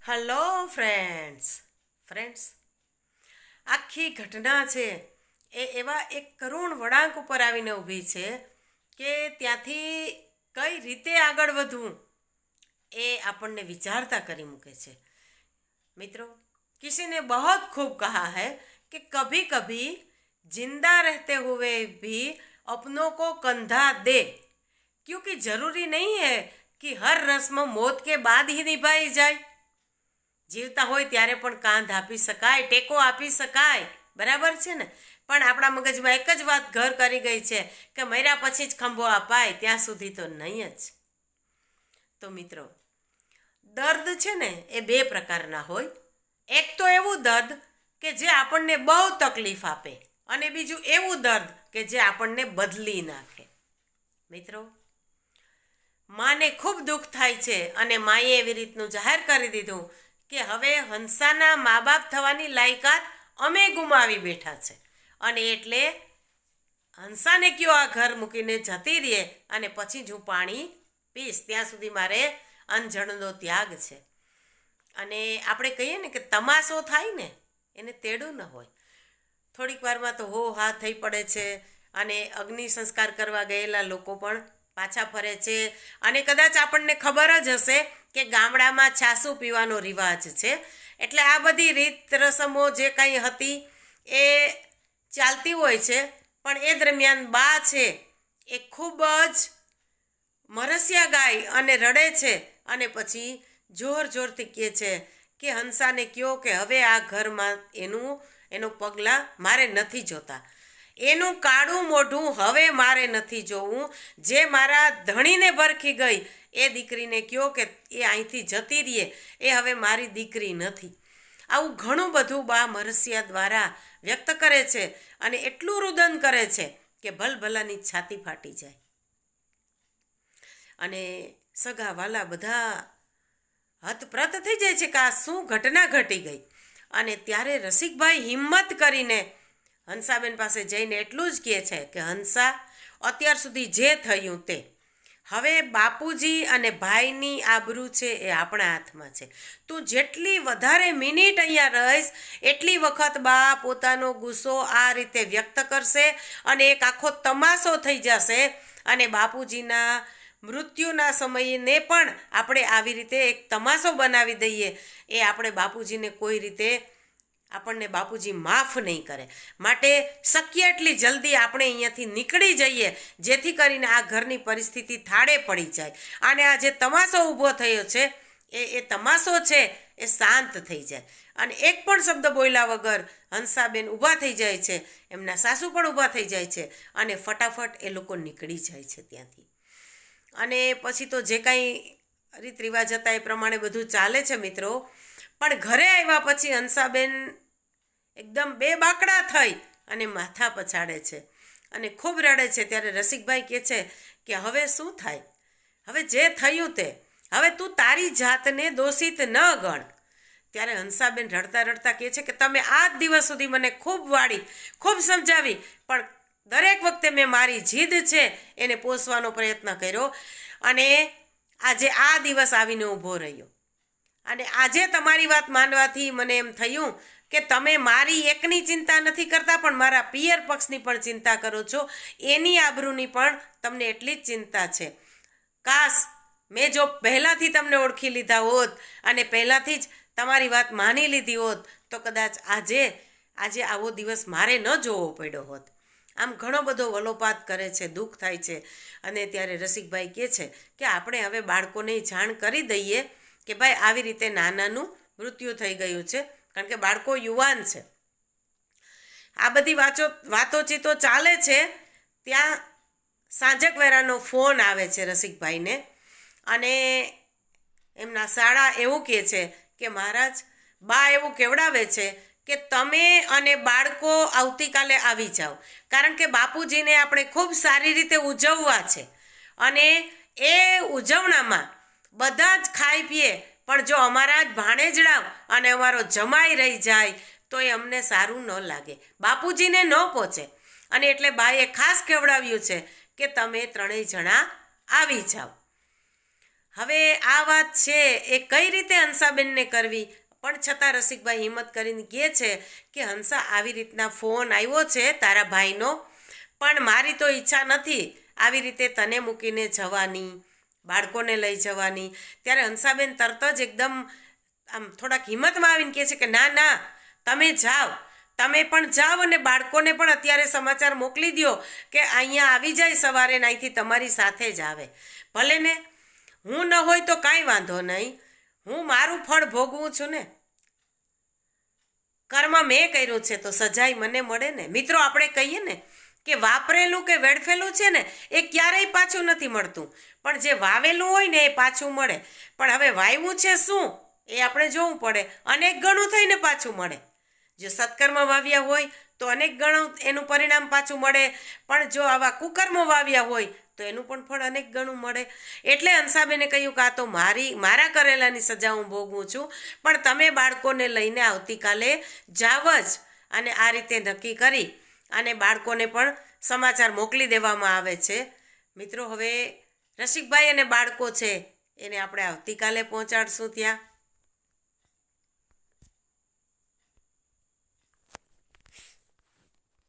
Hello friends આખી ઘટના છે એ એવા એક કરુણ વળાંક ઉપર આવીને ઊભી છે કે ત્યાંથી કઈ રીતે આગળ વધવું એ આપણને વિચારતા કરી મૂકે છે। मित्रों, किसी ने बहुत खूब कहा है कि कभी कभी जिंदा रहते हुए भी अपनों को कंधा दे, क्योंकि जरूरी नहीं है कि हर रस्म मौत के बाद ही निभाई जाए। जीवता होय त्यारे पण कांध आपी शकाय, टेको आपी शकाय, बराबर छे ने। पण आपणा मगजमां एक ज वात घर करी गई छे के मर्या पछी ज खंभो अपाय, त्यां सुधी तो नहीं ज। तो मित्रों, दर्द छे ने ए बे प्रकारना होय। एक तो एवुं दर्द के जे आपणने बहु तकलीफ आपे अने बीजुं एवुं दर्द के जे आपणने बदली नाखे। मित्रों, माने खूब दुख थाय छे अने माए एवी रीतनुं जाहेर करी दीधुं के हवे हंसाना मा बाप थवानी लायकात अमे गुमावी बेठा छे अने एटले हंसाने क्यों आ घर मूकीने जती रहे अने पछी ज हूँ पाणी पीश, त्यां सुधी मारे अंजणनो त्याग छे। अने आपणे कहीए ने के तमाशो थाय ने एने तेडुं न होय। थोड़ीक वारमां तो हो हा थई पड़े छे अने अग्नि संस्कार करवा गयेला लोको पण पाछा फरे छे अने कदाच आपणने खबर ज हशे के गामडामां छासू पीવાનો रिवाज छे, एटले आ बधी રીત રસમો जे कांई हती ए चालती होय छे। पण ए दरमियान बा छे ए खूब ज मरसिया गाय अने रड़े छे अने पछी जोर जोरथी कहे छे के हंसाने कहो के हवे आ घरमां एनुं पगला मारे नथी जोता, एनुं काळुं मोढुं हवे मारे नथी जोवुं। जे मारा धणीने भरखी गई ए दीकरीने कहो के ए અહીંથી જતી रहे, ए हवे मारी दीकरी नथी। આવું ઘણું બધું બા મરસિયા દ્વારા વ્યક્ત કરે છે અને એટલું રુદન કરે છે કે ભલભલાની છાતી ફાટી જાય અને સગા વાલા બધા હતપ્રત થઈ જાય છે કે આ શું ઘટના ઘટી ગઈ। અને ત્યારે રસિકભાઈ હિંમત કરીને હંસાબેન પાસે જઈને એટલું જ કહે છે કે હંસા, અત્યાર સુધી જે થયું તે હવે બાપુજી અને ભાઈની આબરૂ છે એ આપણા હાથમાં છે। તું જેટલી વધારે મિનિટ અહીંયા રહીશ એટલી વખત બા પોતાનો ગુસ્સો આ રીતે વ્યક્ત કરશે અને એક આખો તમાશો થઈ જશે અને બાપુજીના મૃત્યુના સમયને પણ આપણે આવી રીતે એક તમાશો બનાવી દઈએ એ આપણે બાપુજીને કોઈ રીતે આપણને બાપુજી માફ નહીં કરે। માટે શક્ય એટલી જલ્દી આપણે અહીંયાથી નીકળી જઈએ જેથી કરીને આ ઘરની પરિસ્થિતિ થાળે પડી જાય અને આ જે તમાશો ઊભો થયો છે એ તમાશો છે એ શાંત થઈ જાય। અને એક પણ શબ્દ બોલ્યા વગર હંસાબેન ઊભા થઈ જાય છે, એમના સાસુ પણ ઊભા થઈ જાય છે અને ફટાફટ એ લોકો નીકળી જાય છે ત્યાંથી। અને પછી તો જે કાંઈ રીત રિવાજ હતા એ પ્રમાણે બધું ચાલે છે મિત્રો। પણ ઘરે આવ્યા પછી હંસાબેન એકદમ બે બાકડા થઈ અને માથા પછાડે છે અને ખૂબ રડે છે। ત્યારે રસિકભાઈ કહે છે કે હવે શું થાય, હવે જે થયું તે હવે તું તારી જાતને દોષિત ન ગણ। ત્યારે હંસાબેન રડતા રડતા કહે છે કે તમે આ જ દિવસ સુધી મને ખૂબ વાળી, ખૂબ સમજાવી, પણ દરેક વખતે મેં મારી જીદ છે એને પોષવાનો પ્રયત્ન કર્યો અને આજે આ દિવસ આવીને ઊભો રહ્યો અને આજે તમારી વાત માનવાથી મને એમ થયું કે તમે મારી એકની ચિંતા નથી કરતા પણ મારા પિયર પક્ષની પણ ચિંતા કરો છો, એની આબરૂની પણ તમને એટલી જ ચિંતા છે। કાશ મેં જો પહેલાંથી તમને ઓળખી લીધા હોત અને પહેલાંથી જ તમારી વાત માની લીધી હોત તો કદાચ આજે આવો દિવસ મારે ન જોવો પડ્યો હોત। આમ ઘણો બધો વલોપાત કરે છે, દુઃખ થાય છે અને ત્યારે રસિકભાઈ કહે છે કે આપણે હવે બાળકોને જાણ કરી દઈએ કે ભાઈ આવી રીતે નાનાનું મૃત્યુ થઈ ગયું છે, કારણ કે બાળકો યુવાન છે। આ બધી વાતોચીતો ચાલે છે ત્યાં સાંજક વેરાનો ફોન આવે છે રસિકભાઈને અને એમના શાળા એવું કહે છે કે મહારાજ, બા એવું કેવડાવે છે કે તમે અને બાળકો આવતીકાલે આવી જાઓ, કારણ કે બાપુજીને આપણે ખૂબ સારી રીતે ઉજવવા છે અને એ ઉજવણામાં બધા જ ખાઈ પીએ, પણ જો અમારા જ ભાણેજડાવ અને અમારો જમાઈ રહી જાય તો એ અમને સારું ન લાગે, બાપુજીને ન પહોંચે। અને એટલે બાએ ખાસ કહેવડાવ્યું છે કે તમે ત્રણેય જણા આવી જાઓ। હવે આ વાત છે એ કઈ રીતે હંસાબેનને કરવી, પણ છતાં રસિકભાઈ હિંમત કરીને કહે છે કે હંસા આવી રીતના ફોન આવ્યો છે તારા ભાઈનો, પણ મારી તો ઈચ્છા નથી આવી રીતે તને મૂકીને જવાની, બાળકોને લઈ જવાની. ત્યારે હંસાબેન તરત જ એકદમ આમ થોડાક હિંમતમાં આવીને કહે છે કે ના ના તમે જાઓ, તમે પણ જાઓ અને બાળકોને પણ અત્યારે સમાચાર મોકલી દો કે અહીંયા આવી જાય સવારે, અહીંથી તમારી સાથે જ આવે. ભલે ને હું ન હોય તો કાંઈ વાંધો નહીં, હું મારું ફળ ભોગવું છું ને, કર્મ મેં કર્યું છે તો સજાઈ મને મળે ને. મિત્રો આપણે કહીએ ને કે વાપરેલું કે વેડફેલું છે ને એ ક્યારેય પાછું નથી મળતું, પણ જે વાવેલું હોય ને એ પાછું મળે. પણ હવે વાવ્યું છે શું એ આપણે જોવું પડે, અનેક ગણું થઈને પાછું મળે. જો સત્કર્મ વાવ્યા હોય તો અનેક ગણું એનું પરિણામ પાછું મળે, પણ જો આવા કુકર્મો વાવ્યા હોય તો એનું પણ ફળ અનેક ગણું મળે. એટલે હંસાબેને કહ્યું કે આ તો મારા કરેલાની સજા હું ભોગવું છું, પણ તમે બાળકોને લઈને આવતીકાલે જાવ જ. અને આ રીતે નક્કી કરી અને બાળકોને પણ સમાચાર મોકલી દેવામાં આવે છે. મિત્રો હવે રસિકભાઈ અને બાળકો છે એને આપણે આવતીકાલે પહોંચાડશું ત્યાં.